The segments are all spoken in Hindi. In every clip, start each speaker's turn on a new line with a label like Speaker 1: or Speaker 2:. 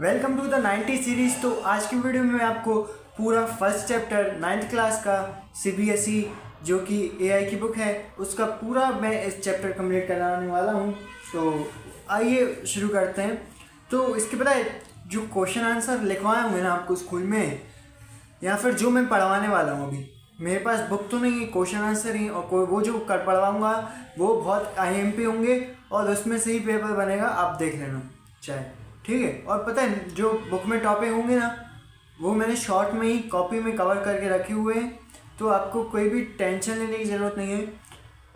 Speaker 1: Welcome to the 90 series. तो आज की वीडियो में मैं आपको पूरा फर्स्ट चैप्टर 9th क्लास का सीबीएसई जो कि एआई की बुक है उसका पूरा मैं इस चैप्टर कंप्लीट कराने वाला हूँ। तो आइए शुरू करते हैं। तो इसके पता है जो क्वेश्चन आंसर लिखवाए होंगे ना आपको स्कूल में या फिर जो मैं पढ़वाने वाला हूँ अभी, मेरे पास बुक तो नहीं है, क्वेश्चन आंसर ही, और कोई वो जो कर पढ़वाऊँगा वो बहुत आईएमपी होंगे और उसमें से ही पेपर बनेगा, आप देख लेना चाहे, ठीक है। और पता है जो बुक में टॉपिक होंगे ना वो मैंने शॉर्ट में ही कॉपी में कवर करके रखे हुए हैं, तो आपको कोई भी टेंशन लेने की ज़रूरत नहीं है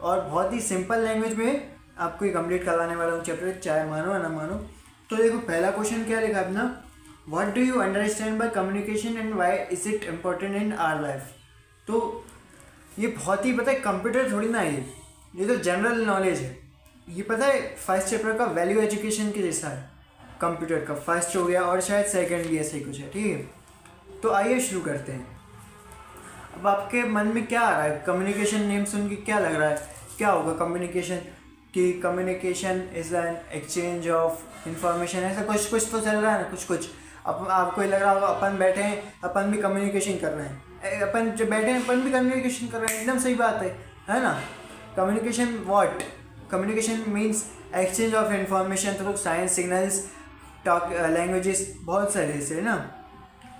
Speaker 1: और बहुत ही सिंपल लैंग्वेज में आपको ये कंप्लीट करवाने वाला हूँ चैप्टर, चाहे मानो या ना मानो। तो देखो पहला क्वेश्चन क्या लिखा अपना, what do you understand by communication and why is it important in our life. तो ये बहुत ही पता है कंप्यूटर थोड़ी ना है, ये तो जनरल नॉलेज है। ये पता है फर्स्ट चैप्टर का वैल्यू एजुकेशन के जैसा है, कंप्यूटर का फर्स्ट हो गया और शायद सेकंड भी ऐसे ही कुछ है, ठीक है। तो आइए शुरू करते हैं। अब आपके मन में क्या आ रहा है, कम्युनिकेशन नेम सुन के क्या लग रहा है, क्या होगा कम्युनिकेशन, कि communication is an exchange of information, ऐसा कुछ कुछ तो चल रहा है ना, कुछ कुछ। अब आपको लग रहा होगा अपन बैठे हैं अपन भी कम्युनिकेशन कर रहे हैं, अपन जो बैठे हैं अपन भी कम्युनिकेशन कर रहे हैं, एकदम सही बात है ना। Communication what, communication means exchange of information through science signals talk languages, बहुत सारे ऐसे है ना।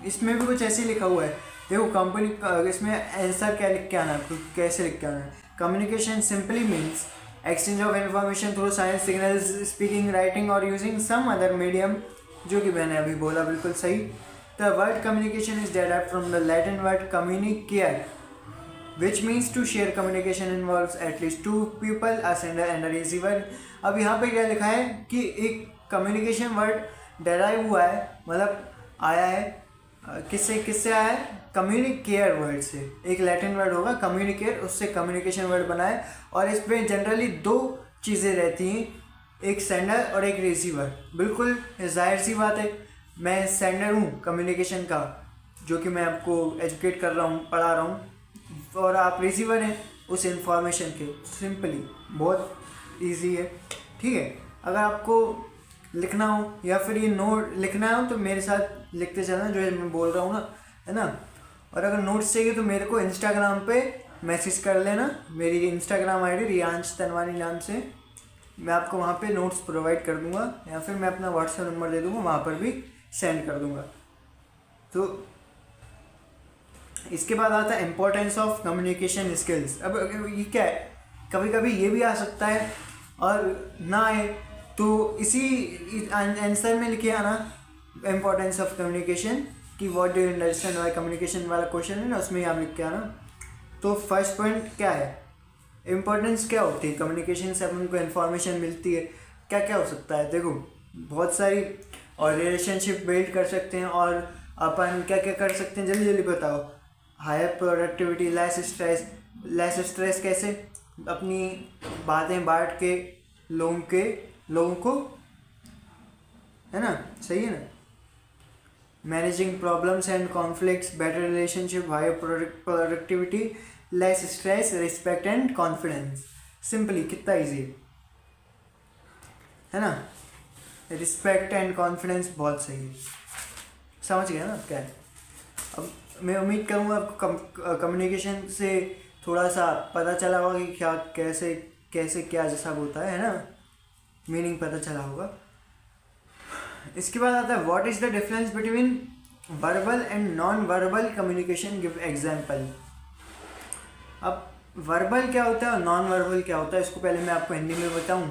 Speaker 1: इसमें भी कुछ ऐसे ही लिखा हुआ है, देखो कंपनी इसमें आंसर क्या लिख के आना है, कैसे लिख के आना है। Communication simply means exchange of information through science signals, speaking, writing और यूजिंग सम अदर मीडियम, जो कि मैंने अभी बोला बिल्कुल सही। The word communication is derived from the Latin word communicare, which means to share. Communication involves at least two people, a sender and a receiver. अब यहाँ पे क्या लिखा है कि एक कम्युनिकेशन वर्ड डेराइव हुआ है, मतलब आया है किससे किससे आया है, कम्युनिकेयर वर्ड से। एक लैटिन वर्ड होगा कम्युनिकेयर, उससे कम्युनिकेशन वर्ड बना है और इस पर जनरली दो चीज़ें रहती हैं, एक सेंडर और एक रिसीवर। बिल्कुल जाहिर सी बात है, मैं सेंडर हूँ कम्युनिकेशन का, जो कि मैं आपको एजुकेट कर रहा हूँ, पढ़ा रहा हूँ, और आप रिसीवर हैं उस इंफॉर्मेशन के। सिंपली बहुत इजी है, ठीक है। अगर आपको लिखना हो या फिर ये नोट लिखना हो तो मेरे साथ लिखते चलना जो मैं बोल रहा हूँ ना, है ना। और अगर नोट्स चाहिए तो मेरे को इंस्टाग्राम पे मैसेज कर लेना, मेरी इंस्टाग्राम आईडी रियांश तनवानी नाम से, मैं आपको वहाँ पे नोट्स प्रोवाइड कर दूँगा, या फिर मैं अपना व्हाट्सएप नंबर दे दूँगा, वहाँ पर भी सेंड कर दूँगा। तो इसके बाद आता है इम्पोर्टेंस ऑफ कम्युनिकेशन स्किल्स। अब ये क्या है, कभी कभी ये भी आ सकता है और ना आए, तो इसी आंसर में लिखे आना इम्पोर्टेंस ऑफ कम्युनिकेशन, कि what do you understand by communication वाला क्वेश्चन है ना, उसमें ही आप लिख के आना। तो फर्स्ट पॉइंट क्या है, इम्पोर्टेंस क्या होती है, कम्युनिकेशन से अपन को इन्फॉर्मेशन मिलती है, क्या क्या हो सकता है। देखो बहुत सारी, और रिलेशनशिप बिल्ड कर सकते हैं, और अपन क्या क्या कर सकते हैं, जल्दी जल्दी बताओ। हायर प्रोडक्टिविटी, लेस स्ट्रेस कैसे, अपनी बातें बांट के लोगों को, है ना, सही है ना। Managing problems and conflicts, better relationship, higher productivity, less stress, respect and confidence. Simply कितना ईजी है ना, रिस्पेक्ट एंड कॉन्फिडेंस बहुत सही है, समझ गया ना क्या है। अब मैं उम्मीद करूँगा आपको कम्युनिकेशन से थोड़ा सा पता चला होगा कि क्या कैसे कैसे क्या जैसा होता है ना, मीनिंग पता चला होगा। इसके बाद आता है what is the difference between verbal and non verbal communication, give example. अब वर्बल क्या होता है और नॉन वर्बल क्या होता है, इसको पहले मैं आपको हिंदी में बताऊँ।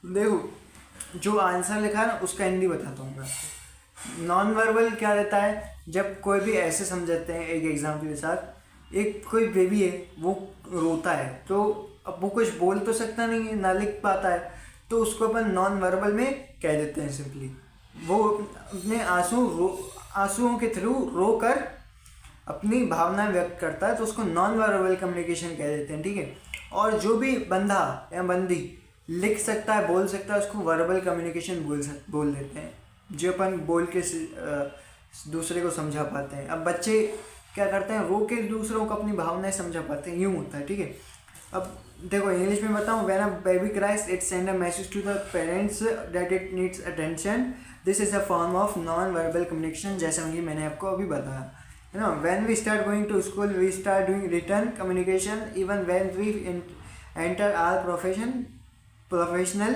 Speaker 1: देखो जो आंसर लिखा है ना उसका हिंदी बताता हूँ मैं आपको। नॉन वर्बल क्या रहता है, जब कोई भी ऐसे समझाते हैं, एक एग्जाम्पल के साथ, एक कोई बेबी है वो रोता है, तो अब वो कुछ बोल तो सकता नहीं है, ना लिख पाता है, तो उसको अपन नॉन वर्बल में कह देते हैं सिंपली। वो अपने आंसुओं के थ्रू रो कर अपनी भावनाएं व्यक्त करता है, तो उसको नॉन वर्बल कम्युनिकेशन कह देते हैं, ठीक है। और जो भी बंदा या बंदी लिख सकता है, बोल सकता है, उसको वर्बल कम्युनिकेशन बोल देते हैं, जो अपन बोल के दूसरे को समझा पाते हैं। अब बच्चे क्या करते हैं, रो के दूसरों को अपनी भावनाएं समझा पाते हैं, यूँ होता है, ठीक है। अब देखो इंग्लिश में बताऊँ, when a baby cries it send a message to the parents that it needs attention, this is a form of non verbal communication, जैसा कि मैंने आपको अभी बताया है ना। When we start going to school we start doing written communication, even when we enter our professional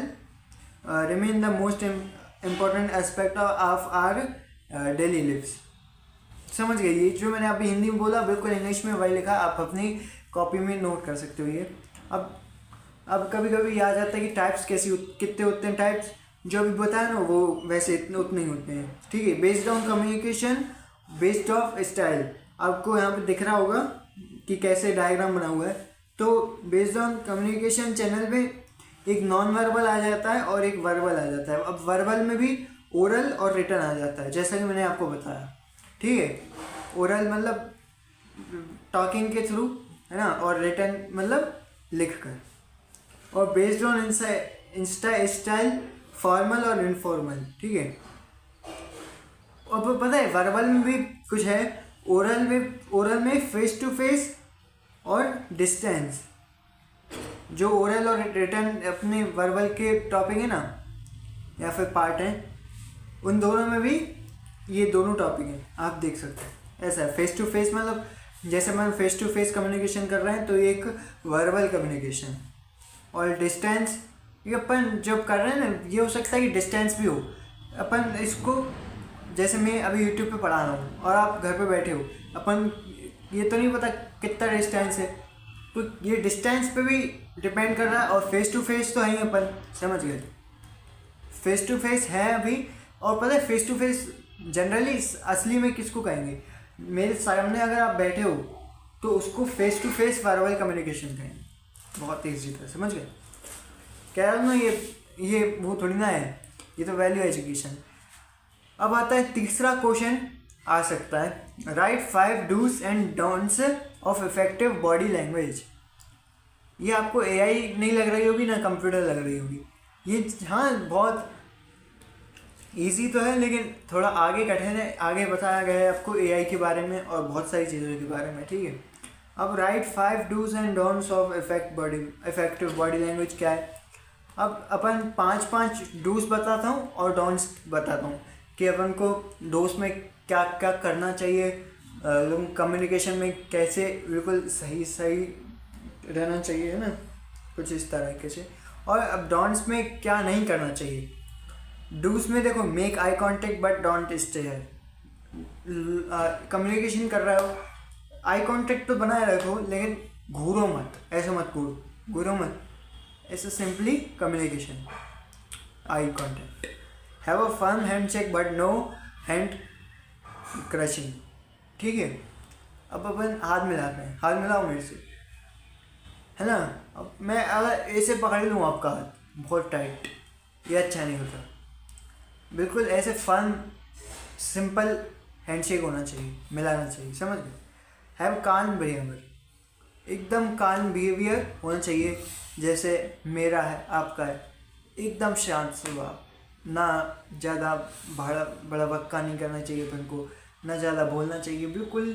Speaker 1: remain the most important aspect of our daily lives. समझ गए? ये जो मैंने अभी हिंदी में बोला बिल्कुल इंग्लिश में वही लिखा, आप अपनी कॉपी में नोट कर सकते हो ये। अब कभी कभी याद आता है कि टाइप्स कितने होते हैं टाइप्स, जो भी बताया ना वो वैसे इतने उतने ही होते हैं, ठीक है। Based on communication based of style, आपको यहाँ पे दिख रहा होगा कि कैसे डायग्राम बना हुआ है। तो बेस्ड ऑन कम्युनिकेशन चैनल में एक नॉन वर्बल आ जाता है और एक वर्बल आ जाता है। अब वर्बल में भी ओरल और रिटन आ जाता है, जैसा कि मैंने आपको बताया, ठीक है। ओरल मतलब टॉकिंग के थ्रू, है ना, और रिटन मतलब लिख कर। और based on Insta style formal और इनफॉर्मल, ठीक है। और पता है वर्बल में भी कुछ है, ओरल में फेस टू फेस और डिस्टेंस। जो ओरल और रिटन अपने वर्बल के टॉपिक है ना या फिर पार्ट हैं, उन दोनों में भी ये दोनों टॉपिक हैं, आप देख सकते हैं। ऐसा है फेस टू फेस मतलब जैसे हम फेस टू फेस कम्युनिकेशन कर रहे हैं तो ये एक वर्बल कम्युनिकेशन। और डिस्टेंस ये अपन जब कर रहे हैं ना, ये हो सकता है कि डिस्टेंस भी हो। अपन इसको जैसे मैं अभी यूट्यूब पे पढ़ा रहा हूँ और आप घर पे बैठे हो, अपन ये तो नहीं पता कितना डिस्टेंस है, तो ये डिस्टेंस पे भी डिपेंड कर रहा है। और फेस टू फेस तो है ही, अपन समझ गए, फेस टू फेस है अभी। और पता है फेस टू फेस जनरली असली में किसको कहेंगे, मेरे सामने अगर आप बैठे हो तो उसको face to face verbal communication कहेंगे, बहुत ईजी तरह, समझ गए? कह रहा हूँ ना, ये वो थोड़ी ना है, ये तो वैल्यू एजुकेशन। अब आता है तीसरा क्वेश्चन आ सकता है, right 5 dos and don'ts of effective body language. ये आपको एआई नहीं लग रही होगी ना कंप्यूटर लग रही होगी ये। हाँ बहुत इजी तो है लेकिन थोड़ा आगे कठिन है। आगे बताया गया है आपको एआई के बारे में और बहुत सारी चीज़ों के बारे में, ठीक है। अब right 5 dos and don'ts of effective body language क्या है। अब अपन 5 डूज बताता हूँ और डोंट्स बताता हूँ कि अपन को डोज में क्या क्या करना चाहिए, कम्युनिकेशन में कैसे बिल्कुल सही रहना चाहिए, है ना, कुछ इस तरीके से। और अब डोंट्स में क्या नहीं करना चाहिए। डूज में देखो, make eye contact but don't stare. Communication कर रहे हो, आई कॉन्टेक्ट तो बनाए रखो लेकिन घूरो मत, ऐसे मत घूरो मत, ऐसे simply communication eye contact. Have a firm hand shake but no hand crushing, ठीक है। अब अपन हाथ मिलाते हैं, हाथ मिलाओ मेरे से, है ना। अब मैं अगर ऐसे पकड़ लूँ आपका हाथ बहुत टाइट, ये अच्छा नहीं होता। बिल्कुल ऐसे फन सिंपल हैंडशेक होना चाहिए, मिलाना चाहिए, समझ गए। हैव काल्म बिहेवियर, एकदम काल्म बिहेवियर होना चाहिए, जैसे मेरा है आपका है, एकदम शांत स्वभाव, ना ज़्यादा बड़ा बक्का नहीं करना चाहिए अपन को, ना ज़्यादा बोलना चाहिए, बिल्कुल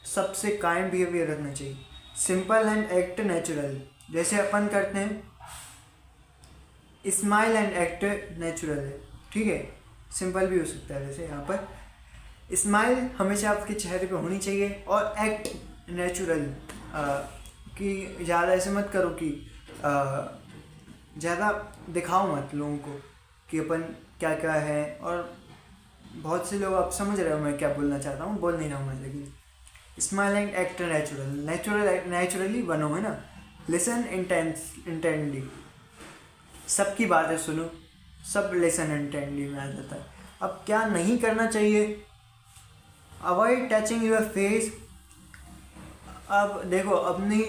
Speaker 1: सबसे काइंड बिहेवियर रखना चाहिए। सिंपल एंड एक्ट नेचुरल, जैसे अपन करते हैं स्माइल एंड एक्ट नेचुरल है, ठीक है। सिंपल भी हो सकता है वैसे, यहाँ पर स्माइल हमेशा आपके चेहरे पे होनी चाहिए और एक्ट नेचुरल, कि ज़्यादा ऐसे मत करो कि ज़्यादा दिखाओ मत लोगों को कि अपन क्या क्या है। और बहुत से लोग, आप समझ रहे हो मैं क्या बोलना चाहता हूँ, बोल नहीं रहा हूँ मैं, लेकिन स्माइल एंड एक्ट नेचुरली बनो, है ना। लिसन इंटेंटली, सबकी बातें सुनो, सब लिसन इंटेंटली में आ जाता है। अब क्या नहीं करना चाहिए, अवॉइड टचिंग योर फेस। अब देखो अपनी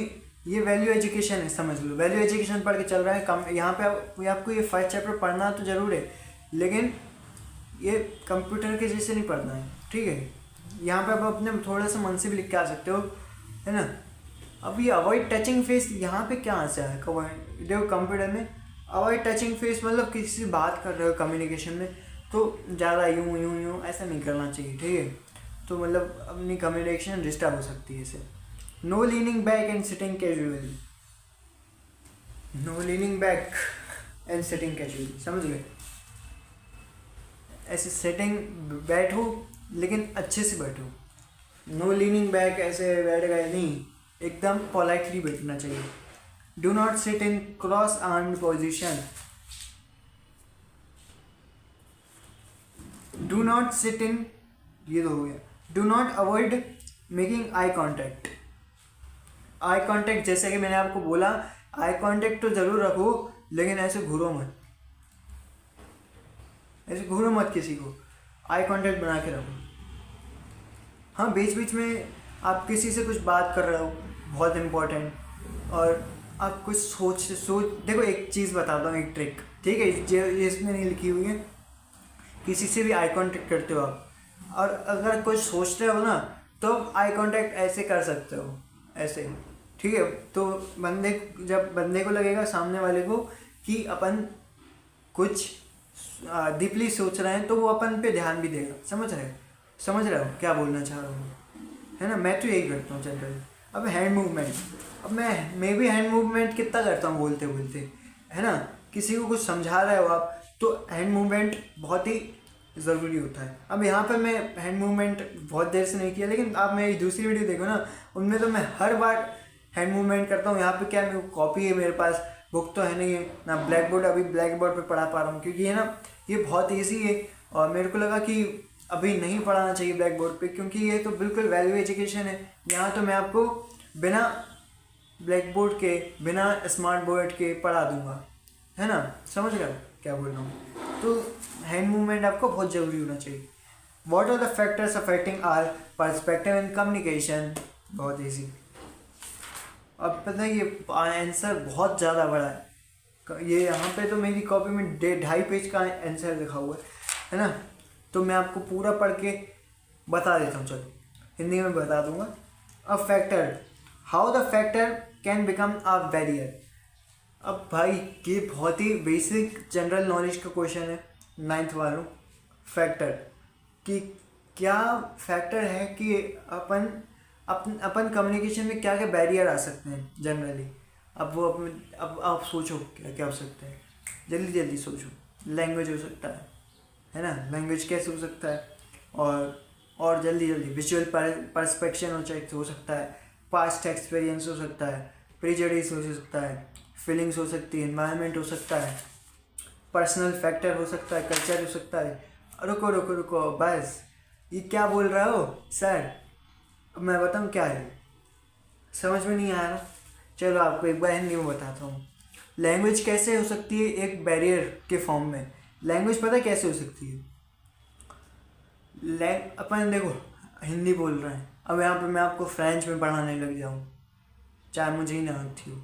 Speaker 1: ये वैल्यू एजुकेशन है, समझ लो, वैल्यू एजुकेशन पढ़ के चल रहा है कम। यहाँ पे आपको ये 5 चैप्टर पढ़ना तो ज़रूर है, लेकिन ये कंप्यूटर के जैसे नहीं पढ़ना है, ठीक है। यहाँ पे आप अपने थोड़ा सा मन से भी लिख के आ सकते हो, है ना। अब ये अवॉइड टचिंग फेस यहाँ पे क्या से है, देखो कंप्यूटर में अवॉइड टचिंग फेस मतलब किसी से बात कर रहे हो कम्युनिकेशन में तो ज़्यादा यूँ ऐसा नहीं करना चाहिए, ठीक है। तो मतलब अपनी कम्युनिकेशन डिस्टर्ब हो सकती है इससे। No leaning back and sitting casually, no leaning back and sitting casually, समझ गए। ऐसे सेटिंग बैठो, लेकिन अच्छे से बैठो, नो लीनिंग बैक ऐसे बैठ गए नहीं, एकदम पोलाइटली बैठना चाहिए। Do not sit in cross arm position, do not sit in, ये तो हो गया। Do not avoid making eye contact, eye contact जैसे कि मैंने आपको बोला, आई कॉन्टैक्ट तो ज़रूर रखो, लेकिन ऐसे घूरो मत, ऐसे घूरो मत किसी को, आई कांटेक्ट बना के रखो। हाँ, बीच बीच में आप किसी से कुछ बात कर रहे हो, बहुत इम्पोर्टेंट, और आप कुछ सोच देखो, एक चीज़ बताता हूँ, एक ट्रिक, ठीक है, ये इसमें नहीं लिखी हुई है। किसी से भी आई कांटेक्ट करते हो आप, और अगर कुछ सोचते हो ना, तो आई कांटेक्ट ऐसे कर सकते हो, ऐसे, ठीक है। तो जब बंदे को लगेगा, सामने वाले को, कि अपन कुछ डीपली सोच रहे हैं, तो वो अपन पे ध्यान भी देगा। समझ रहे हो क्या बोलना चाह रहा हूँ, है ना। मैं तो यही करता हूँ जनरली। अब हैंड मूवमेंट, अब मैं भी हैंड मूवमेंट कितना करता हूँ बोलते बोलते, है ना। किसी को कुछ समझा रहे हो आप, तो हैंड मूवमेंट बहुत ही ज़रूरी होता है। अब यहाँ पे मैं हैंड मूवमेंट बहुत देर से नहीं किया, लेकिन आप मेरी दूसरी वीडियो देखो ना, उनमें तो मैं हर बार हैंड मूवमेंट करता हूँ। यहाँ पे क्या, मेरे कॉपी है मेरे पास, बुक तो है नहीं है ना, ब्लैक बोर्ड, अभी ब्लैक बोर्ड पर पढ़ा पा रहा हूँ, क्योंकि ये ना, ये बहुत ईजी है, और मेरे को लगा कि अभी नहीं पढ़ाना चाहिए ब्लैक बोर्ड पे, क्योंकि ये तो बिल्कुल वैल्यू एजुकेशन है। यहाँ तो मैं आपको बिना ब्लैक बोर्ड के, बिना स्मार्ट बोर्ड के पढ़ा दूंगा, है ना। समझ रहे हो क्या बोल रहा हूँ। तो हैंड मूवमेंट आपको बहुत ज़रूरी होना चाहिए। What are the factors affecting our perspective and communication, बहुत ईजी। अब पता है, ये आंसर बहुत ज़्यादा बड़ा है, ये यहाँ पे तो मेरी कॉपी में 2.5 पेज का आंसर लिखा हुआ है ना। तो मैं आपको पूरा पढ़ के बता देता हूँ, चलो हिंदी में बता दूंगा। A factor, how the factor can become a barrier. अब भाई, ये बहुत ही बेसिक जनरल नॉलेज का क्वेश्चन है 9th वालों। फैक्टर कि क्या फैक्टर है कि अपन कम्युनिकेशन में क्या क्या बैरियर आ सकते हैं जनरली। अब आप सोचो क्या क्या हो सकता है, जल्दी जल्दी सोचो। लैंग्वेज हो सकता है ना, लैंग्वेज कैसे हो सकता है, और जल्दी जल्दी विजुअल परस्पेक्शन हो सकता है, पास्ट एक्सपीरियंस हो सकता है, प्रीजुडिस हो सकता है, फीलिंग्स हो सकती है, एनवायरनमेंट हो सकता है, पर्सनल फैक्टर हो सकता है, कल्चर हो सकता है। रुको रुको रुको, बस ये क्या बोल रहा हो सर, अब मैं बताऊँ क्या है, समझ में नहीं आया ना। चलो आपको एक बार हिंदी में बताता हूँ। लैंग्वेज कैसे हो सकती है एक बैरियर के फॉर्म में। लैंग्वेज पता है कैसे हो सकती है, अपन देखो हिंदी बोल रहे हैं, अब यहाँ पे मैं आपको फ्रेंच में पढ़ाने लग जाऊँ, चाहे मुझे ही ना आती हो,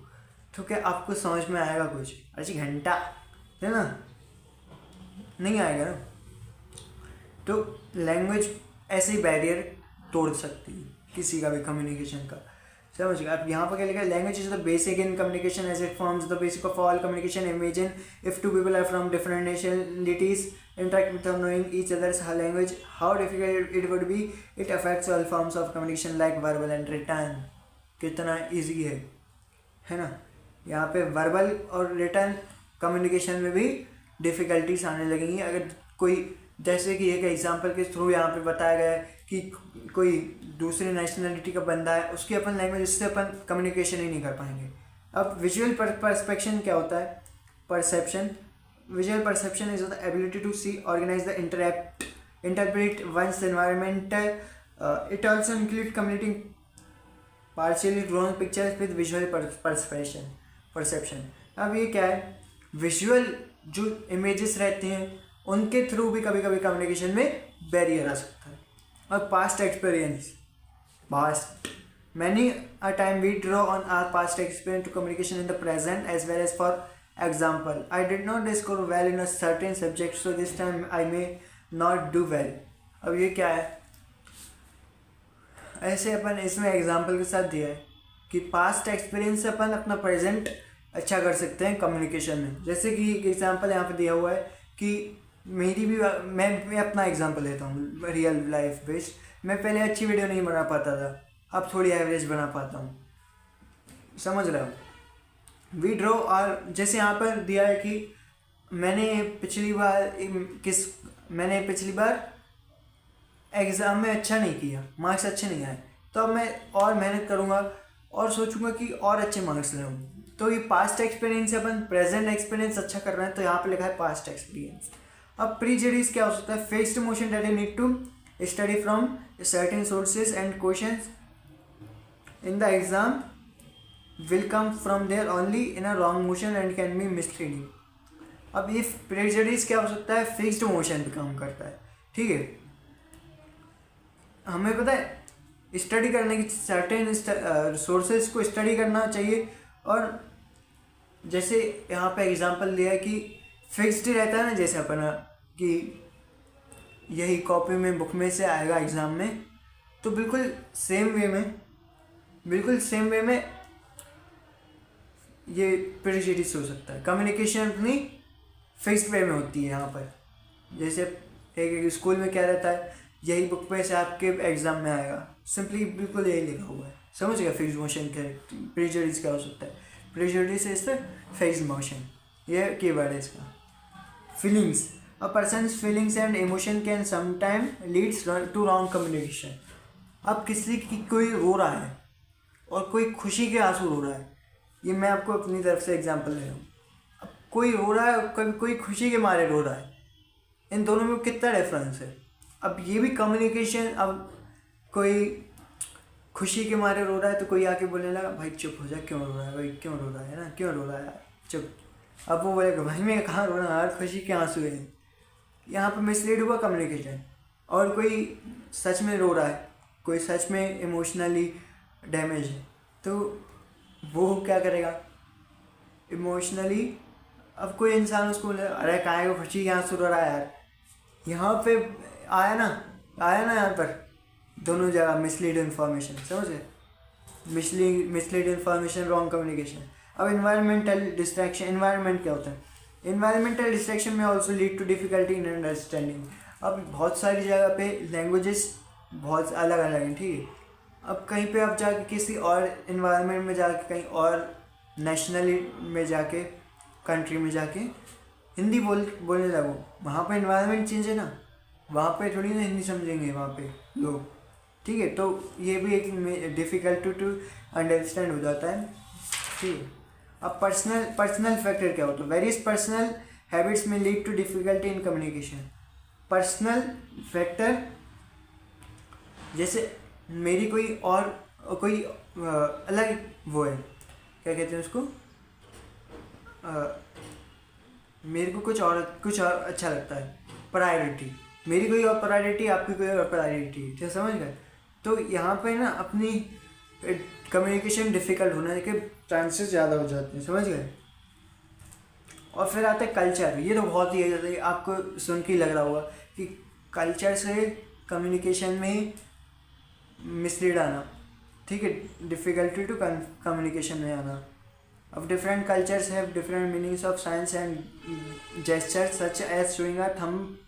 Speaker 1: तो क्या आपको समझ में आएगा कुछ? अच्छी घंटा, है ना, नहीं आएगा ना। तो लैंग्वेज ऐसे ही बैरियर तोड़ सकती है किसी का भी कम्युनिकेशन का। समझ गए आप। यहाँ पर क्या लिखा है, language is the basic in communication as it forms the basic of all communication. Imagine if two people are from different nationalities interact without knowing each other's language, how difficult it would be. It affects all forms of communication like verbal and written. कितना ईजी है ना। यहाँ पे वर्बल और रिटर्न कम्युनिकेशन में भी डिफ़िकल्टीज आने लगेंगी। अगर कोई, जैसे कि एक एग्जांपल के थ्रू यहाँ पे बताया गया है कि कोई दूसरी नेशनलिटी का बंदा है, उसकी अपन लैंग्वेज, उससे अपन कम्युनिकेशन ही नहीं कर पाएंगे। अब विजुअल परस्पेक्शन क्या होता है, perception. Visual perception is the ability to see, organize, interpret one's environment. It also includes communicating partially drawn pictures with visual perception. अब ये क्या है, विजुअल जो इमेजेस रहते हैं उनके थ्रू भी कभी कभी कम्युनिकेशन में बैरियर आ सकता है। और past experience, many a time we draw on our past experience to communication in the present as well as for example. I did not score well in a certain subject, so this time I may not do well. अब ये क्या है, ऐसे अपन इसमें एग्जाम्पल के साथ दिया है कि पास्ट एक्सपीरियंस से अपन अपना प्रेजेंट अच्छा कर सकते हैं कम्युनिकेशन में। जैसे कि एग्जाम्पल यहाँ पे दिया हुआ है कि मेरी भी, मैं अपना एग्जाम्पल लेता हूँ रियल लाइफ बेस्ड। मैं पहले अच्छी वीडियो नहीं बना पाता था, अब थोड़ी एवरेज बना पाता हूँ, समझ रहे हो। वी ड्रॉ, और जैसे यहाँ पर दिया है कि मैंने पिछली बार मैंने पिछली बार एग्ज़ाम में अच्छा नहीं किया, मार्क्स अच्छे नहीं आए, तो अब मैं और मेहनत करूँगा और सोचूंगा कि और अच्छे मार्क्स लाऊं। तो ये पास्ट एक्सपीरियंस से अपन प्रेजेंट एक्सपीरियंस अच्छा कर रहे हैं, तो यहाँ पे लिखा है पास्ट एक्सपीरियंस। अब प्रीजुडिस क्या हो सकता है? Fixed notion that you need to study from certain sources and questions in the exam will come from there only in a wrong notion and can be misleading. अब ये प्रेजुडिस क्या हो सकता है? फिक्स्ड मोशन पे काम करता है, ठीक है। हमें पता है स्टडी करने की सर्टेन सोर्सेज को स्टडी करना चाहिए, और जैसे यहाँ पे एग्जांपल दिया है कि फिक्स्ड रहता है ना, जैसे अपना कि यही कॉपी में बुक में से आएगा एग्ज़ाम में, तो बिल्कुल सेम वे में ये प्रेजुडिस हो सकता है। कम्युनिकेशन अपनी फिक्स्ड वे में होती है यहाँ पर। जैसे एक स्कूल में क्या रहता है, यही बुक पे से आपके एग्जाम में आएगा, सिंपली बिल्कुल यही लिखा हुआ है, समझ गया। फिक्स्ड मोशन के प्रेजुडिस क्या हो सकता है? Prejudice is the fixed notion, ये कीवर्ड है इसका। Feelings, a person's feelings and emotion can sometime leads to wrong communication. अब किसी की कोई रो रहा है और कोई खुशी के आंसू रो रहा है, ये मैं आपको अपनी तरफ से एग्जांपल ले रहा हूँ। अब कोई रो रहा है, कभी कोई खुशी के मारे रो रहा है, इन दोनों में कितना डिफरेंस है? अब ये भी कम्युनिकेशन। अब कोई खुशी के मारे रो रहा है तो कोई आके बोलने लगा, भाई चुप हो जा, क्यों रो रहा है भाई, क्यों रो रहा है ना, क्यों रो रहा है यार, चुप। अब वो बोलेगा, भाई मैं कहाँ रो रहा हूँ यार, खुशी के आंसू हैं। यहाँ पे मिसलीड हुआ कम्युनिकेशन। और कोई सच में रो रहा है, कोई सच में इमोशनली डैमेज है, तो वो क्या करेगा इमोशनली। अब कोई इंसान उसको बोले, अरे काहे को खुशी के आंसू रो रहा है यार, यहाँ पे आया ना यहाँ पर दोनों जगह मिसलीड इन्फॉर्मेशन, समझ गए? Mislead information, wrong communication. अब इन्वायरमेंटल डिस्ट्रैक्शन, इन्वायरमेंट क्या होता है? Environmental distraction may also lead to difficulty in understanding. अब बहुत सारी जगह पे लैंग्वेजेस बहुत अलग अलग हैं, ठीक है। अब कहीं पे आप जाके किसी और इन्वायरमेंट में जाके, कहीं और नेशनली में जाके, कंट्री में जाके हिंदी बोलने लगो, वहाँ पे इन्वायरमेंट चेंज है ना, वहाँ पे थोड़ी ना हिंदी समझेंगे वहाँ पे लोग, ठीक है। तो ये भी एक डिफ़िकल्टी टू अंडरस्टैंड हो जाता है, ठीक है। अब पर्सनल फैक्टर क्या होता है? Various personal habits may lead to difficulty in communication. Personal factor, जैसे मेरी कोई अलग वो है, क्या कहते हैं उसको, मेरे को कुछ और अच्छा लगता है, प्रायोरिटी। मेरी कोई और प्रायोरिटी, आपकी कोई और प्रायोरिटी, ठीक, समझ गए? तो यहाँ पे ना अपनी कम्युनिकेशन डिफ़िकल्ट होने के चांसेस ज़्यादा हो जाते हैं, समझ गए? और फिर आता है कल्चर। ये तो बहुत ही है, जैसे आपको सुन के ही लग रहा होगा कि कल्चर से कम्युनिकेशन में मिसलीड आना, ठीक है, डिफ़िकल्टी टू कम्युनिकेशन में आना। अब different cultures have different meanings of signs and gestures such as showing a thumb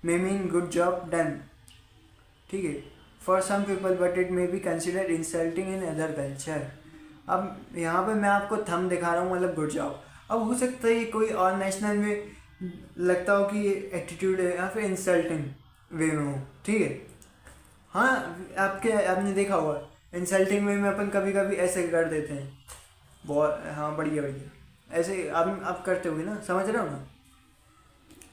Speaker 1: may mean good job done, ठीक है, for some people, but it may be considered insulting in other culture. अब यहाँ पे मैं आपको थंब दिखा रहा हूँ, मतलब गुड जॉब। अब हो सकता है कोई और नेशनल में लगता हो कि ये एटीट्यूड है, या फिर इंसल्टिंग वे में हो, ठीक है। हाँ, आपने देखा होगा इंसल्टिंग वे में अपन कभी कभी ऐसे कर देते हैं, बहुत, हाँ, बढ़िया ऐसे आप करते होगे ना, समझ रहे हो ना।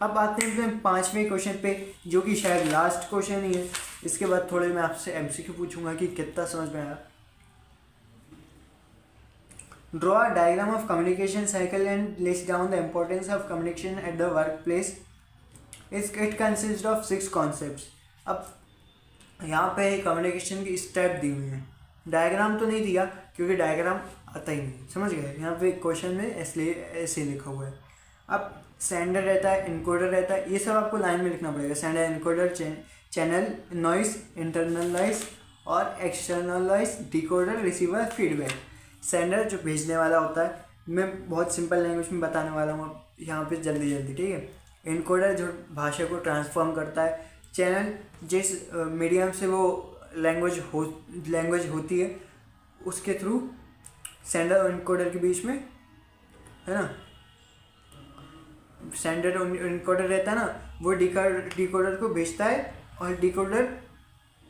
Speaker 1: अब आते हैं अपने 5वें क्वेश्चन पे, जो कि शायद लास्ट क्वेश्चन ही है। इसके बाद थोड़े मैं आपसे एमसीक्यू पूछूंगा कि कितना समझ में आया। Draw a diagram of communication cycle and list down the importance of communication at the work place. It consist of 6 concepts. अब यहाँ पे कम्युनिकेशन की स्टेप दी हुई है, डायग्राम तो नहीं दिया क्योंकि डायग्राम आता ही नहीं, समझ गए? यहाँ पे क्वेश्चन में ऐसे लिखा हुआ है। अब सेंडर रहता है, इनकोडर रहता है, ये सब आपको लाइन में लिखना पड़ेगा। Sender, encoder, channel noise, internal noise और external noise, decoder, receiver, feedback. Sender जो भेजने वाला होता है, मैं बहुत सिंपल लैंग्वेज में बताने वाला हूँ यहाँ पे जल्दी, ठीक है। इनकोडर जो भाषा को ट्रांसफॉर्म करता है। चैनल जिस मीडियम से वो लैंग्वेज होती है उसके थ्रू सेंडर और इनकोडर के बीच में, है ना, सेंडर इनकोडर रहता है ना, वो डिकोडर को भेजता है और डिकोडर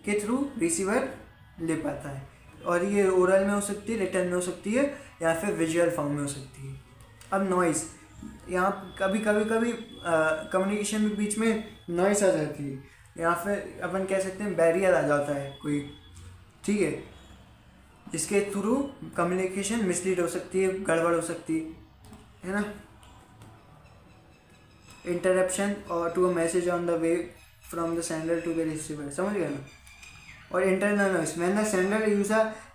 Speaker 1: के थ्रू रिसीवर ले पाता है। और ये ओरल में हो सकती है, रिटर्न में हो सकती है, या फिर विजुअल फॉर्म में हो सकती है। अब नॉइस, यहाँ कभी कम्युनिकेशन के बीच में नॉइस आ जाती है, या फिर अपन कह सकते हैं बैरियर आ जाता है कोई, ठीक है, जिसके थ्रू कम्युनिकेशन मिसलीड हो सकती है, गड़बड़ हो सकती है ना। इंटरप्शन और to a message on the way from the sender to the receiver, समझ गए ना। और internal noise, when the sender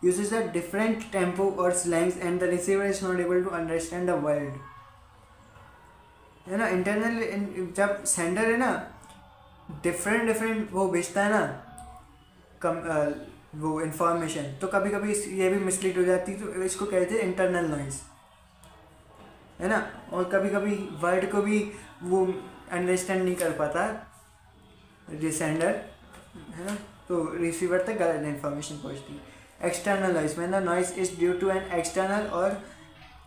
Speaker 1: uses a different tempo or slangs and the receiver is not able to understand the word, है ना। इंटरनल, जब सेंडर है ना डिफरेंट वो भेजता है ना वो इन्फॉर्मेशन, तो कभी कभी ये भी मिसलीड हो जाती है, तो इसको कहते हैं इंटरनल नॉइस, है ना। और कभी कभी वर्ड को भी वो अंडरस्टैंड नहीं कर पाता सेंडर, है ना, तो रिसीवर तक गलत इन्फॉर्मेशन पहुंचती है। External noise, when the noise is due to an external और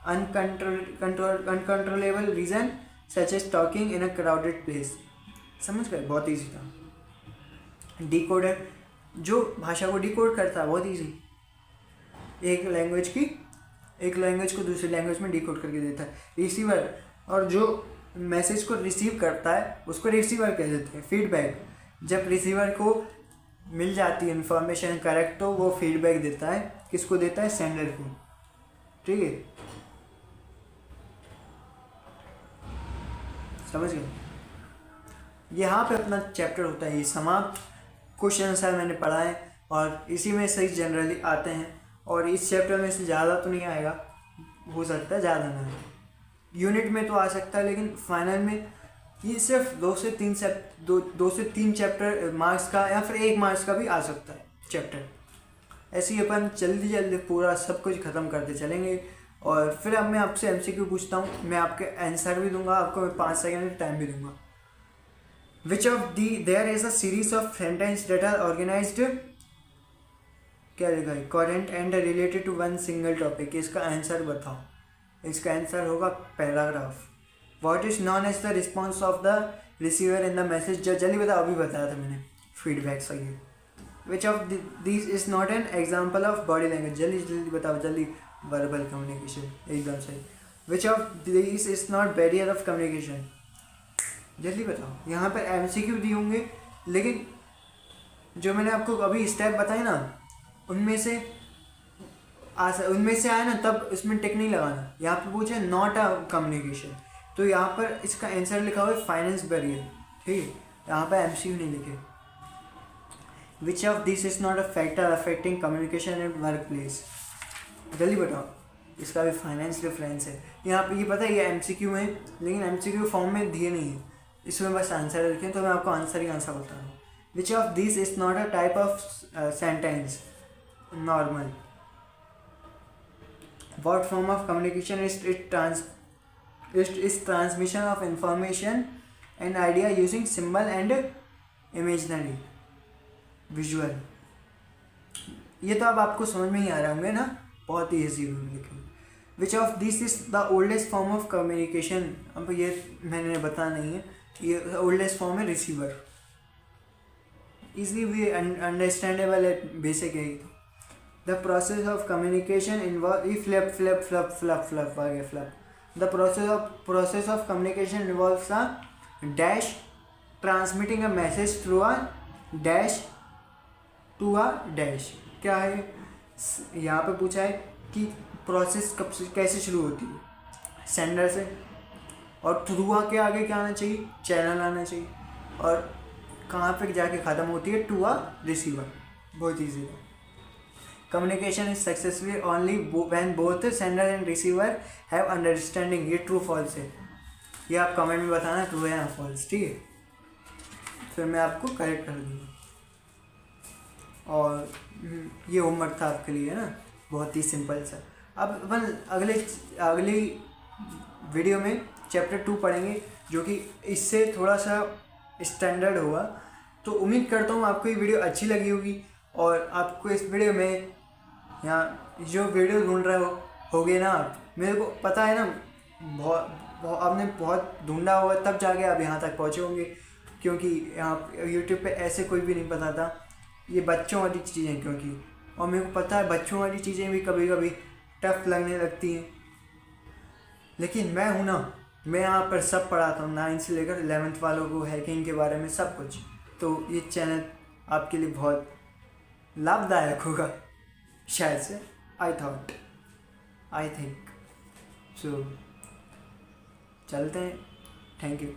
Speaker 1: uncontrollable reason such as talking in a crowded place, समझ गए, बहुत ईजी था। डिकोडर, जो भाषा को डिकोड करता है, बहुत ईजी, एक लैंग्वेज को दूसरी लैंग्वेज में डिकोड करके देता है। रिसीवर, और जो मैसेज को रिसीव करता है उसको रिसीवर कह देते हैं। फीडबैक, जब रिसीवर को मिल जाती है इन्फॉर्मेशन करेक्ट, तो वो फीडबैक देता है, किसको देता है, सेंडर को, ठीक है, समझ गए। यहाँ पे अपना चैप्टर होता है ये समाप्त। क्वेश्चन आंसर मैंने पढ़ा है और इसी में सही जनरली आते हैं, और इस चैप्टर में से ज़्यादा तो नहीं आएगा, हो सकता है ज़्यादा ना आए, यूनिट में तो आ सकता है, लेकिन फाइनल में ये सिर्फ 2 से 3 चैप्टर मार्क्स का या फिर 1 मार्क्स का भी आ सकता है चैप्टर। ऐसे ही अपन जल्दी पूरा सब कुछ ख़त्म करते चलेंगे। और फिर अब मैं आपसे MCQ पूछता हूँ, मैं आपके आंसर भी दूंगा, आपको मैं 5 सेकेंड टाइम भी दूंगा। Which of there is a series of sentence that are organised, क्या लिखा है, coherent and related to one single topic, इसका आंसर बताओ। इसका आंसर होगा paragraph. What is known as the response of the receiver in the message, जल्दी बताओ, अभी बताया था मैंने, फीडबैक सही है। Which of this is not an example of body language, जल्दी बताओ, जल्दी, वर्बल कम्युनिकेशन, एकदम सही। विच of this is not barrier of communication, जल्दी बताओ। यहाँ पर MCQ दिए होंगे, लेकिन जो मैंने आपको अभी स्टेप बताए ना, उनमें से आया ना, तब इसमें टिक नहीं लगाना। यहाँ पे पूछे नॉट अ कम्युनिकेशन, तो यहाँ पर इसका आंसर लिखा हुआ है फाइनेंस बैरियर, ठीक है, यहाँ पर MCQ नहीं लिखे। विच of this is not a factor affecting communication in work place, जल्दी बताओ, इसका भी फाइनेंस डिफरेंस है। यहाँ पे ये पता है ये MCQ में, लेकिन MCQ फॉर्म में दिए नहीं है, इसमें बस आंसर लिखें, तो मैं आपको आंसर ही आंसर बता रहा हूँ। विच of this is not a type of sentence, normal. What form of communication is transmission of information and idea using symbol and imaginary visual, ये तो अब आपको समझ में ही आ रहा होंगे ना, बहुत ही ईजी लिखें। विच of this is the oldest form of communication, अब ये मैंने बता नहीं है, ये ओल्डेस्ट फॉर्म है रिसीवर, इजली भी अंडरस्टैंडेबल है, बेसिक है। The process of communication involves The process of communication involves a dash transmitting a message through a dash to a dash। क्या है यहाँ पे पूछा है कि प्रोसेस कब से कैसे शुरू होती है, सेंडर से, और थ्रू के आगे क्या आना चाहिए, चैनल आना चाहिए, और कहाँ पे जाके ख़त्म होती है, टू अ रिसीवर। बहुत ईजी है। Communication is successful only when both the sender and receiver have understanding, ये ट्रू फॉल्स है, ये आप कमेंट में बताना ट्रू है या फॉल्स, ठीक है, फिर मैं आपको करेक्ट कर दूँगा। और ये होमवर्क था आपके लिए, है ना, बहुत ही सिंपल सा। अब अपन अगली वीडियो में चैप्टर 2 पढ़ेंगे, जो कि इससे थोड़ा सा स्टैंडर्ड होगा। तो उम्मीद करता हूँ आपको ये वीडियो अच्छी लगी होगी, और आपको इस वीडियो में, यहाँ जो वीडियो ढूंढ रहे होगे ना आप, मेरे को पता है ना, बहुत आपने बहुत ढूंढा होगा तब जाके आप यहाँ तक पहुँचे होंगे, क्योंकि यहाँ यूट्यूब पे ऐसे कोई भी नहीं बताता ये बच्चों वाली चीज़ें, क्योंकि और मेरे को पता है बच्चों वाली चीज़ें भी कभी कभी टफ लगने लगती हैं, लेकिन मैं हूँ ना, मैं यहाँ पर सब पढ़ाता हूँ 9 से लेकर 11th वालों को हैकिंग के बारे में सब कुछ। तो ये चैनल आपके लिए बहुत लाभदायक होगा शायद से, आई थिंक सो। चलते हैं, थैंक यू।